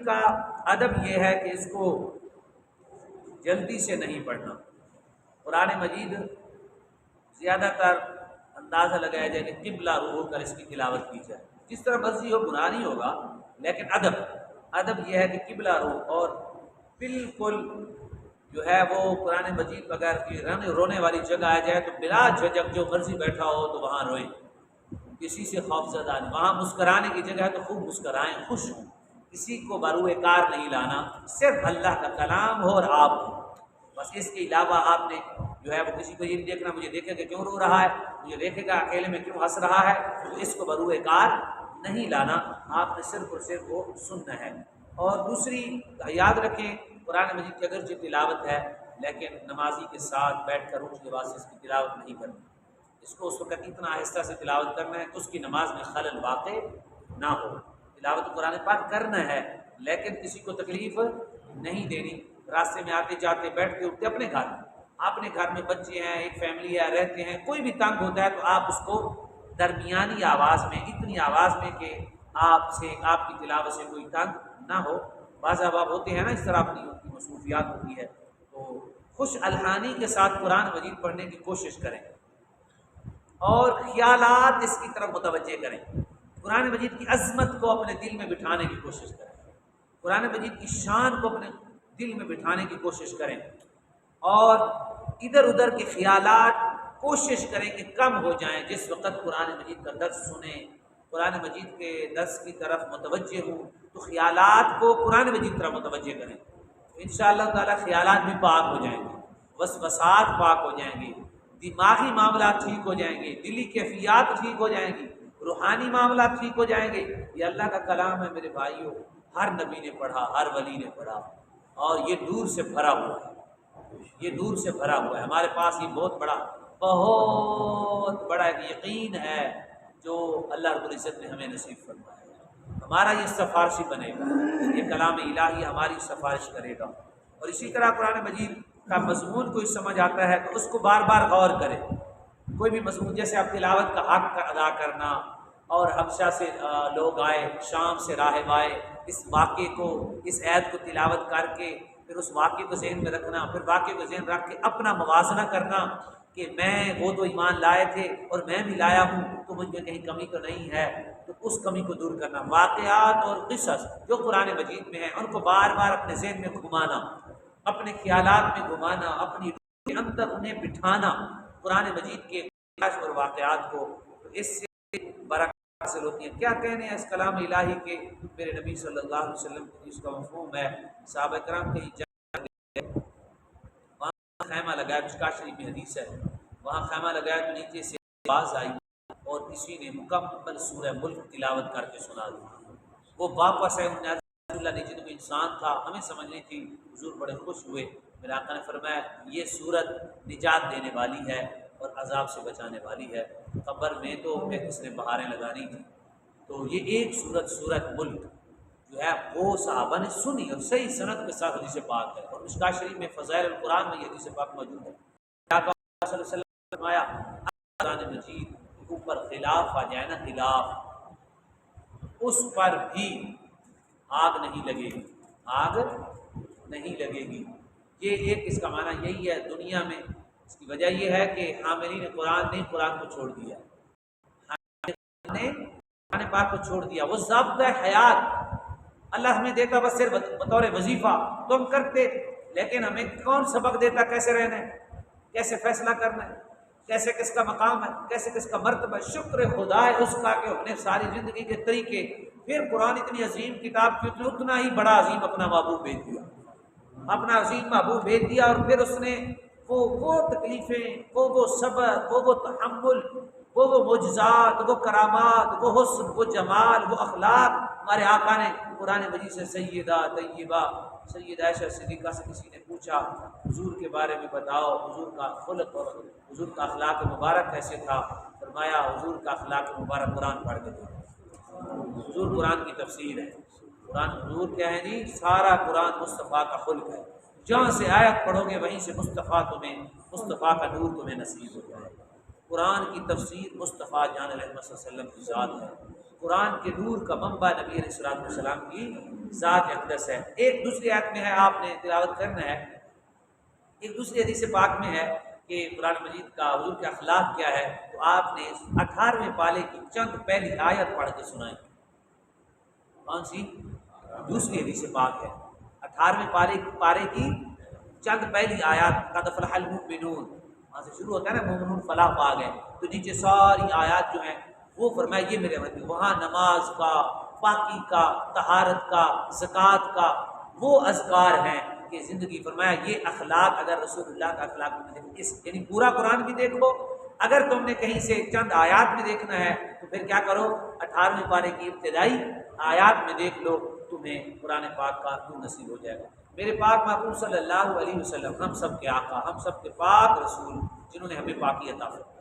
کا ادب یہ ہے کہ اس کو جلدی سے نہیں پڑھنا۔ قرآن مجید زیادہ تر اندازہ لگایا جائے کہ قبلہ رو ہو کر اس کی تلاوت کی جائے، جس طرح مرضی ہو گناہ نہیں ہوگا، لیکن ادب یہ ہے کہ قبلہ رو، اور بالکل جو ہے وہ قرآن مجید بغیر کی رونے والی جگہ آ جائے تو بلا جھجک جو مرضی بیٹھا ہو تو وہاں روئیں، کسی سے خوف زدہ نہیں۔ وہاں مسکرانے کی جگہ ہے تو خوب مسکرائیں، خوش ہوں، کسی کو بروئے کار نہیں لانا، صرف اللہ کا کلام ہو اور آپ ہو، بس اس کے علاوہ آپ نے جو ہے وہ کسی کو یہ نہیں دیکھنا مجھے دیکھے گا کیوں رو رہا ہے، مجھے دیکھے گا اکیلے میں کیوں ہنس رہا ہے، تو اس کو بروئے کار نہیں لانا، آپ نے صرف اور صرف وہ سننا ہے۔ اور دوسری یاد رکھیں، قرآن مجید کی اگرچہ تلاوت ہے لیکن نمازی کے ساتھ بیٹھ کر اونچی آواز سے اس کی تلاوت نہیں کرنی، اس کو اس وقت اتنا آہستہ سے تلاوت کرنا ہے کہ اس کی نماز میں خلل واقع نہ ہو۔ تلاوت قرآن پاک کرنا ہے لیکن کسی کو تکلیف نہیں دینی۔ راستے میں آتے جاتے بیٹھتے اٹھتے اپنے گھر میں بچے ہیں، ایک فیملی ہے، رہتے ہیں، کوئی بھی تنگ ہوتا ہے تو آپ اس کو درمیانی آواز میں، اتنی آواز میں کہ آپ کی تلاوت سے کوئی تنگ نہ ہو۔ بعض احباب ہوتے ہیں نا اس طرح اپنی مصروفیات ہوتی ہے، تو خوش الحانی کے ساتھ قرآن مجید پڑھنے کی کوشش کریں اور خیالات اس کی طرف متوجہ کریں، قرآن مجید کی عظمت کو اپنے دل میں بٹھانے کی کوشش کریں، قرآن مجید کی شان کو اپنے دل میں بٹھانے کی کوشش کریں، اور ادھر ادھر کے خیالات کوشش کریں کہ کم ہو جائیں۔ جس وقت قرآن مجید کا درس سنیں، قرآن مجید کے درس کی طرف متوجہ ہوں تو خیالات کو قرآن مجید کی طرف متوجہ کریں، انشاءاللہ تعالی خیالات بھی پاک ہو جائیں گے، وسوسات پاک ہو جائیں گے، دماغی معاملات ٹھیک ہو جائیں گے، دلی کیفیات ٹھیک ہو جائیں گی، روحانی معاملات ٹھیک ہو جائیں گے۔ یہ اللہ کا کلام ہے میرے بھائیوں، ہر نبی نے پڑھا، ہر ولی نے پڑھا، اور یہ نور سے بھرا ہوا ہے، یہ نور سے بھرا ہوا ہے۔ ہمارے پاس یہ بہت بڑا ایک یقین ہے جو اللہ رب العزت نے ہمیں نصیب فرمایا ہے، ہمارا یہ سفارشی بنے گا، یہ کلام الہی ہماری سفارش کرے گا۔ اور اسی طرح قرآن مجید کا مضمون کوئی سمجھ آتا ہے تو اس کو بار بار غور کرے، کوئی بھی مضمون، جیسے اب تلاوت کا حق ادا کرنا، اور حبشہ سے لوگ آئے، شام سے راہب آئے، اس واقعے کو، اس عید کو تلاوت کر کے پھر اس واقعے کو ذہن میں رکھنا، پھر واقعے کو ذہن رکھ کے اپنا موازنہ کرنا کہ وہ تو ایمان لائے تھے اور میں بھی لایا ہوں تو مجھ میں کہیں کمی تو نہیں ہے، تو اس کمی کو دور کرنا۔ واقعات اور قصص جو قرآن مجید میں ہیں ان کو بار بار اپنے ذہن میں گھمانا، اپنے خیالات میں گھمانا، اپنی روح کے اندر انہیں بٹھانا قرآن مجید کے اور واقعات کو، تو اس سے برکت حاصل ہوتی ہے۔ کیا کہنے ہیں اس کلام الہی کے؟ میرے نبی صلی اللہ علیہ وسلم کی اس کا مفہوم ہے، صحابہ کرام کہیں وہاں خیمہ لگایا، مشکاہ شریف میں حدیث ہے، وہاں خیمہ لگایا تو نیچے سے آواز آئی اور کسی نے مکمل سورہ ملک تلاوت کر کے سنا دی۔ وہ واپس ہے، اللہ نیچے تو کوئی انسان تھا، ہمیں سمجھنی تھی، حضور بڑے خوش ہوئے، میرے آقا نے فرمایا یہ سورت نجات دینے والی ہے اور عذاب سے بچانے والی ہے، قبر میں تو کس نے بہاریں لگانی تھی۔ تو یہ ایک سورت ملک جو ہے وہ صحابہ نے سنی اور صحیح سند کے ساتھ حدیث پاک ہے، اور مشکاہ شریف میں فضائل القرآن میں یہ حدیث پاک موجود ہے۔ آقا صلی اللہ علیہ وسلم نے فرمایا قرآن مجید کے اوپر خلاف آ جائے نا، خلاف، اس پر بھی آگ نہیں لگے گی، آگ نہیں لگے گی۔ یہ ایک اس کا معنی یہی ہے دنیا میں، اس کی وجہ یہ ہے کہ حاملین قرآن نے قرآن کو چھوڑ دیا، نے قرآن پاک کو چھوڑ دیا، وہ ضابطۂ حیات اللہ ہمیں دیتا بس صرف بطور وظیفہ تو ہم کرتے، لیکن ہمیں کون سبق دیتا کیسے رہنا ہے، کیسے فیصلہ کرنا ہے، کیسے کس کا مقام ہے، کیسے کس کا مرتبہ۔ شکر خدا ہے اس کا کہ ہم نے ساری زندگی کے طریقے، پھر قرآن اتنی عظیم کتاب کی اتنا ہی بڑا عظیم اپنا محبوب بھیج دیا، اپنا عظیم محبوب بھیج دیا، اور پھر اس نے وہ تکلیفیں، وہ صبر، وہ تحمل، وہ معجزات، وہ کرامات، وہ حسن، وہ جمال، وہ اخلاق ہمارے آقا نے قرآن مجید سے۔ سیدہ طیبہ سید عائشہ صدیقہ سے کسی نے پوچھا حضور کے بارے میں بتاؤ، حضور کا خلق اور حضور کا اخلاق مبارک کیسے تھا؟ فرمایا حضور کا اخلاق مبارک قرآن پڑھ کے تھا، حضور قرآن کی تفسیر ہے، قرآن حضور کیا ہے جی، سارا قرآن مصطفیٰ کا خلق ہے، جہاں سے آیت پڑھو گے وہیں سے مصطفیٰ کا نور تمہیں نصیب ہو جائے گا۔ قرآن کی تفسیر مصطفیٰ جان علیہ وسلم کی ذات ہے، قرآن کے نور کا منبع نبی علیہ السلام کی ذات اقدس ہے۔ ایک دوسری آیت میں ہے، آپ نے تلاوت کرنا ہے، ایک دوسری حدیث پاک میں ہے کہ قرآن مجید کا حضور کے اخلاق کیا ہے، تو آپ نے 18ویں پارے کی چند پہلی آیت پڑھ کے سنائیں۔ کون سی؟ دوسری حدیث پاک ہے، 18ویں پارے کی چند پہلی آیات، قد افلح المؤمنون، وہاں سے شروع ہوتا ہے نا، مومنون فلاح پا گئے، تو نیچے ساری آیات جو ہیں وہ فرمایا یہ میرے مطلب، وہاں نماز کا، پاکی کا، طہارت کا، زکوٰۃ کا وہ اذکار ہیں کہ زندگی، فرمایا یہ اخلاق اگر رسول اللہ کا اخلاق میں اس یعنی پورا قرآن بھی دیکھو، اگر تم نے کہیں سے چند آیات میں دیکھنا ہے تو پھر کیا کرو، 18ویں پارے کی ابتدائی آیات میں دیکھ لو، تمہیں قرآن پاک کا نور نصیب ہو جائے گا۔ میرے پاک محبوب صلی اللہ علیہ وسلم، ہم سب کے آقا، ہم سب کے پاک رسول، جنہوں نے ہمیں پاکی عطا فرمائی،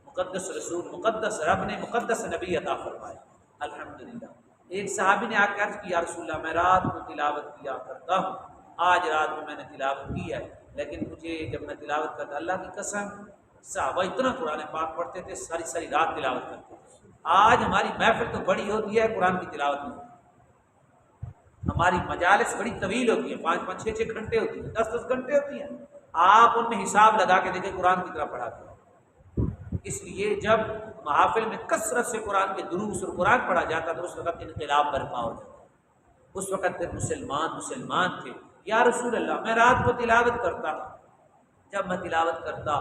مقدس رسول، مقدس رب نے مقدس نبی عطا فرمائے، الحمدللہ۔ ایک صحابی نے آ کے عرض کی، یا رسول اللہ میں رات کو تلاوت کیا کرتا ہوں، آج رات میں نے تلاوت کی ہے، لیکن مجھے جب میں تلاوت کرتا، اللہ کی قسم صحابہ اتنا قرآن پاک پڑھتے تھے، ساری ساری رات تلاوت کرتے تھے، آج ہماری محفل تو بڑی ہوتی ہے، قرآن کی تلاوت نہیں، ہماری مجالس بڑی طویل ہوتی ہیں، 5-5 6-6 گھنٹے ہوتی ہیں، 10-10 گھنٹے ہوتی ہیں، آپ ان میں حساب لگا کے دیکھیں قرآن کی طرح پڑھاتے ہیں۔ اس لیے جب محافل میں کثرت سے قرآن کے دروس اور قرآن پڑھا جاتا تو اس وقت انقلاب برپا ہو جاتا، اس وقت پھر مسلمان تھے۔ یا رسول اللہ میں رات کو تلاوت کرتا، جب میں تلاوت کرتا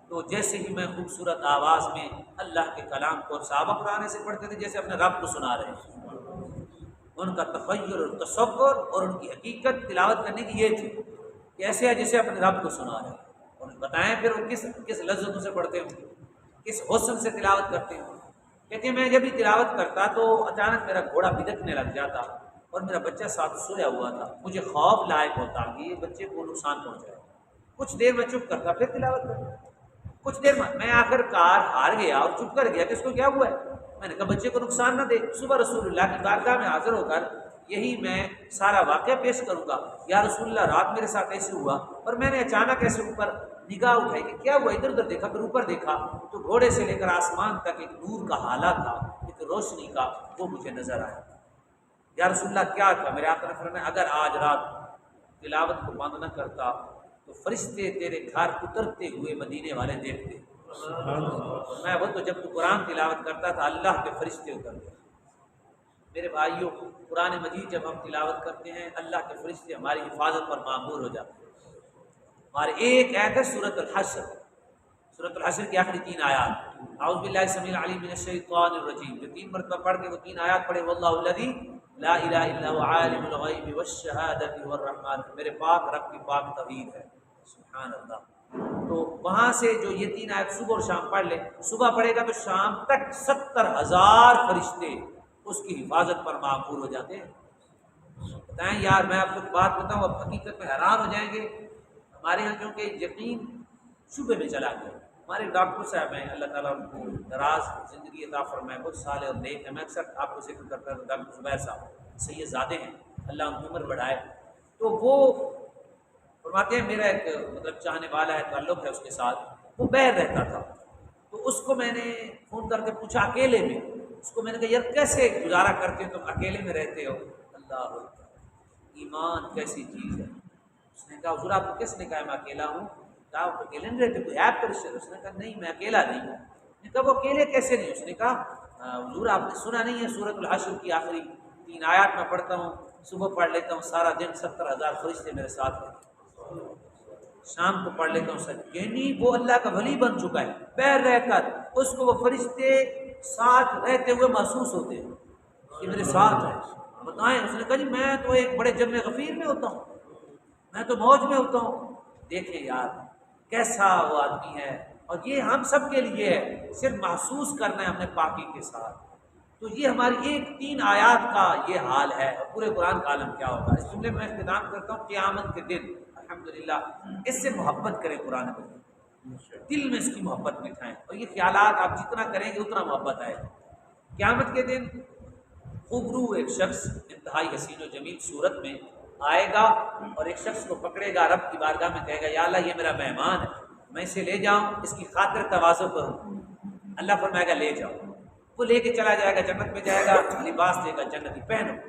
تو جیسے ہی میں خوبصورت آواز میں اللہ کے کلام کو، صحابہ قرآن سے پڑھتے تھے جیسے اپنے رب کو سنا رہے ہیں، ان کا تخیل اور تصور اور ان کی حقیقت تلاوت کرنے کی یہ تھی کہ ایسے ہے جیسے اپنے رب کو سنا رہے ہیں، اور بتائیں پھر وہ کس لذتوں سے پڑھتے ہوں، کس حسن سے تلاوت کرتے ہوں۔ کہتے ہیں میں جب بھی تلاوت کرتا تو اچانک میرا گھوڑا بدکنے لگ جاتا اور میرا بچہ ساتھ سویا ہوا تھا، مجھے خوف لاحق ہوتا کہ یہ بچے کو نقصان پہنچائے، کچھ دیر میں چپ کرتا، پھر تلاوت کرتا، کچھ دیر میں آخر کار ہار گیا اور چپ کر گیا کہ اس کو کیا ہوا ہے، میں نے کہا بچے کو نقصان نہ دے، صبح رسول اللہ کی بارگاہ میں حاضر ہو کر یہی میں سارا واقعہ پیش کروں گا، یا رسول اللہ رات میرے ساتھ ایسے ہوا، اور میں نے اچانک ایسے اوپر نگاہ اٹھائی کہ کیا ہوا، ادھر ادھر دیکھا، پھر اوپر دیکھا تو گھوڑے سے لے کر آسمان تک ایک نور کا حالہ تھا، ایک روشنی کا، وہ مجھے نظر آیا۔ یا رسول اللہ کیا تھا؟ میرے آقا نے فرمایا اگر آج رات تلاوت کو بند نہ کرتا تو فرشتے تیرے گھر اترتے ہوئے مدینے والے دیکھتے، میں وہ تو جب تو قرآن تلاوت کرتا تھا اللہ کے فرشتے اترتے۔ میرے بھائیوں، قرآن مجید جب ہم تلاوت کرتے ہیں اللہ کے فرشتے ہماری حفاظت پر معمور ہو جاتے ہیں۔ ہمارے ایک آیت ہے سورۃ الحشر، سورۃ الحشر کی آخری 3 آیات، اعوذ باللہ السمیع العلیم من الشیطان الرجیم، جو 3 مرتبہ پڑھ کے وہ 3 آیات پڑھے، واللہ الذی لا الہ الا هو عالم الغیب والشہادۃ هو الرحمن، میرے پاک رب کی پاک توحید ہے، سبحان اللہ۔ تو وہاں سے جو یہ 3 آیت صبح اور شام پڑھ لے، صبح پڑھے گا تو شام تک 70,000 فرشتے اس کی حفاظت پر معمور ہو جاتے ہیں۔ بتائیں یار، میں آپ کو بات بتاؤں، اب حقیقت میں حیران ہو جائیں گے، ہمارے یہاں کیونکہ یقین شبے میں چلا گیا۔ ہمارے ڈاکٹر صاحب ہیں، اللہ تعالیٰ ان کو دراز زندگی عطا فرمائے، بہت صالح اور نیک ہیں، میں اکثر آپ کو ذکر کرتا ہوں، ڈاکٹر زبیر صاحب سید زادے ہیں، اللہ ان کی عمر بڑھائے، تو وہ فرماتے ہیں میرا ایک مطلب چاہنے والا ہے، تعلق ہے اس کے ساتھ، وہ باہر رہتا تھا، تو اس کو میں نے فون کر کے پوچھا اکیلے میں، اس کو میں نے کہا یار کیسے گزارا کرتے ہو تم، اکیلے میں رہتے ہو؟ اللہ ایمان کیسی چیز ہے۔ اس نے کہا حضور آپ کو کس نے کہا میں اکیلا ہوں؟ کہا آپ اکیلے نہیں رہتے، کوئی ایپ پر رشتے؟ اس نے کہا نہیں میں اکیلا نہیں ہوں۔ نے کہا وہ اکیلے کیسے نہیں؟ اس نے کہا حضور آپ نے سنا نہیں ہے سورۃ الحشر کی آخری 3 آیات میں پڑھتا ہوں، صبح پڑھ لیتا ہوں سارا دن 70,000 فرشتے میرے ساتھ ہیں، شام کو پڑھ لیتا ہوں سر، یعنی وہ اللہ کا ولی بن چکا ہے، بیر رہ کر اس کو وہ فرشتے ساتھ رہتے ہوئے محسوس ہوتے ہیں کہ میرے ساتھ ہیں۔ بتائیں، اس نے کہا جی میں تو ایک بڑے جم غفیر میں ہوتا ہوں، میں تو موج میں ہوتا ہوں۔ دیکھیں یار کیسا وہ آدمی ہے، اور یہ ہم سب کے لیے ہے، صرف محسوس کرنا ہے ہم نے پاکی کے ساتھ۔ تو یہ ہماری ایک 3 آیات کا یہ حال ہے، اور پورے قرآن کا عالم کیا ہوگا۔ اس جملے میں اختتام کرتا ہوں، قیامت کے دن الحمدللہ اس سے محبت کریں، قرآن مجید دل میں اس کی محبت بٹھائیں، اور یہ خیالات آپ جتنا کریں گے اتنا محبت آئے گا۔ قیامت کے دن خوبرو ایک شخص انتہائی حسین و جمیل صورت میں آئے گا، اور ایک شخص کو پکڑے گا، رب کی بارگاہ میں کہے گا یا اللہ یہ میرا مہمان ہے، میں اسے لے جاؤں، اس کی خاطر تواضع کروں؟ اللہ فرمائے گا لے جاؤ۔ وہ لے کے چلا جائے گا، جنت میں جائے گا، لباس دے گا جنتی،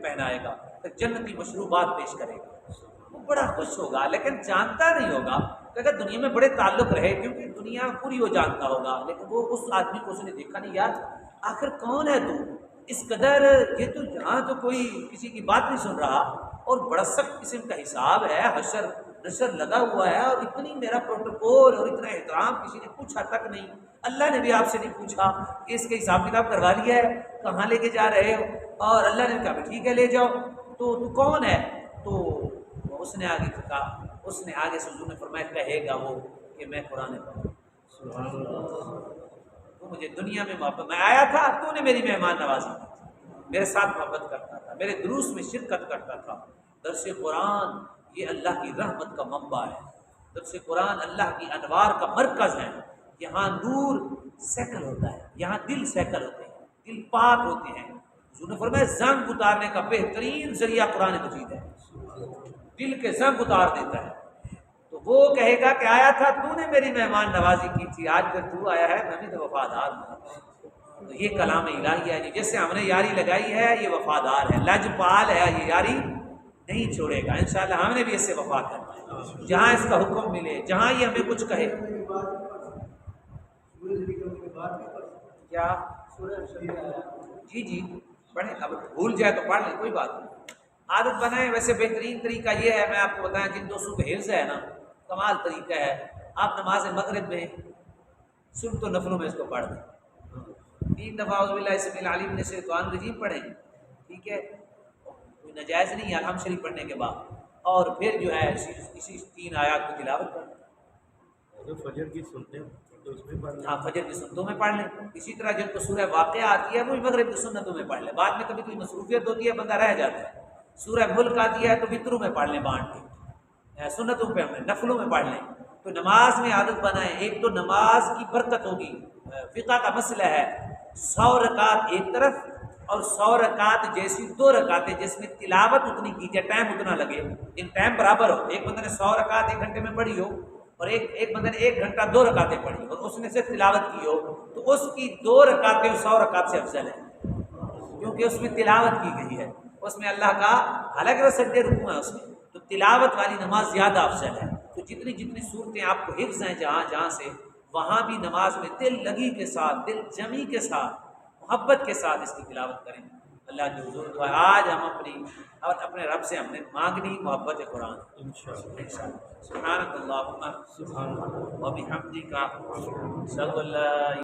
پہنائے گا، پھر جنتی مشروبات پیش کرے گا، وہ بڑا خوش ہوگا، لیکن جانتا نہیں ہوگا کہ اگر دنیا میں بڑے تعلق رہے، کیونکہ دنیا پوری وہ جانتا ہوگا، لیکن وہ اس آدمی کو اس نے دیکھا نہیں، یار آخر کون ہے تو، اس قدر یہ تو یہاں تو کوئی کسی کی بات نہیں سن رہا، اور بڑا سخت قسم کا حساب ہے، حشر نشر لگا ہوا ہے، اور اتنی میرا پروٹوکول اور اتنا احترام کسی نے پوچھا تک نہیں، اللہ نے بھی آپ سے نہیں پوچھا کہ اس کے حساب کتاب کروا لیا ہے، کہاں لے کے جا رہے ہو، اور اللہ نے کہا ٹھیک ہے لے جاؤ، تو کون ہے؟ تو اس نے آگے کہا، اس نے آگے سے حضور نے فرمایا کہے گا وہ کہ میں قرآن پڑھوں، تو مجھے دنیا میں محبت، میں آیا تھا تو نے میری مہمان نوازی کی، میرے ساتھ محبت کرتا تھا، میرے دروس میں شرکت کرتا تھا، درس قرآن یہ اللہ کی رحمت کا منبع ہے، درس قرآن اللہ کی انوار کا مرکز ہے، یہاں نور سیکل ہوتا ہے، یہاں دل سیکل ہوتے ہیں، دل پاک ہوتے ہیں، حضور نے فرمایا زنگ اتارنے کا بہترین ذریعہ قرآن مجید ہے، دل کے زنگ اتار دیتا ہے، تو وہ کہے گا کہ آیا تھا تو نے میری مہمان نوازی کی تھی، آج پھر تو آیا ہے میں بھی تو وفادار ہوں، تو یہ کلام الہی ہے، جس سے ہم نے یاری لگائی ہے یہ وفادار ہے، لجپال ہے، یہ یاری نہیں چھوڑے گا، انشاءاللہ ہم نے بھی اس سے وفا کرنا ہے، جہاں اس کا حکم ملے، جہاں یہ ہمیں کچھ کہے۔ کیا؟ جی جی پڑھیں، اب بھول جائے تو پڑھ لیں، کوئی بات نہیں، عادت بنائیں۔ ویسے بہترین طریقہ یہ ہے، میں آپ کو بتائیں، جن دوستوں کا حفظ ہے نا، کمال طریقہ ہے، آپ نماز مغرب میں سنت و نفلوں میں اس کو پڑھ دیں، 3 دفعہ اعوذ باللہ السمیع العلیم من الشیطان الرجیم پڑھیں، ٹھیک ہے، کوئی نجائز نہیں ہے الحمد شریف پڑھنے کے بعد، اور پھر جو ہے اسی 3 آیات کی تلاوت کریں۔ جو فجر کی سنتے ہیں تو اس میں پڑھ لیں، ہاں فجر کی سنتوں میں پڑھ لیں، اسی طرح جن کو سورہ واقعہ آتی ہے وہ مغرب کی سنتوں میں پڑھ لیں، بعد میں کبھی کوئی مصروفیت ہوتی ہے بندہ رہ جاتا ہے، سورہ ملک آتی ہے تو وطروں میں پڑھ لیں، بانٹ کے سنتوں پہ ہم نفلوں میں پڑھ لیں، تو نماز میں عادت بنائیں، ایک تو نماز کی برکت ہوگی، فقہ کا مسئلہ ہے 100 رکعت ایک طرف اور 100 رکعت جیسی 2 رکعتیں جس میں تلاوت اتنی کی جائے، ٹائم اتنا لگے، ان ٹائم برابر ہو، ایک بندے نے 100 رکعت 1 گھنٹے میں پڑھی ہو اور ایک بندے نے 1 گھنٹہ 2 رکعتیں پڑھی اور اس نے صرف تلاوت کی ہو، تو اس کی 2 رکعتیں 100 رکعت سے افضل ہیں، کیونکہ اس میں تلاوت کی گئی ہے، اس میں اللہ کا، حالانکہ وہ سجدے رکوع ہے اس میں، تو تلاوت والی نماز زیادہ افضل ہے، تو جتنی صورتیں آپ کو حفظ ہیں جہاں سے، وہاں بھی نماز میں دل لگی کے ساتھ، دل جمی کے ساتھ، محبت کے ساتھ اس کی تلاوت کریں۔ اللہ کی حضور دعا ہے، آج ہم اپنے رب سے ہم نے مانگنی محبت قرآن انشاءاللہ۔ سبحانک اللہم و بحمدک، اشہد ان لا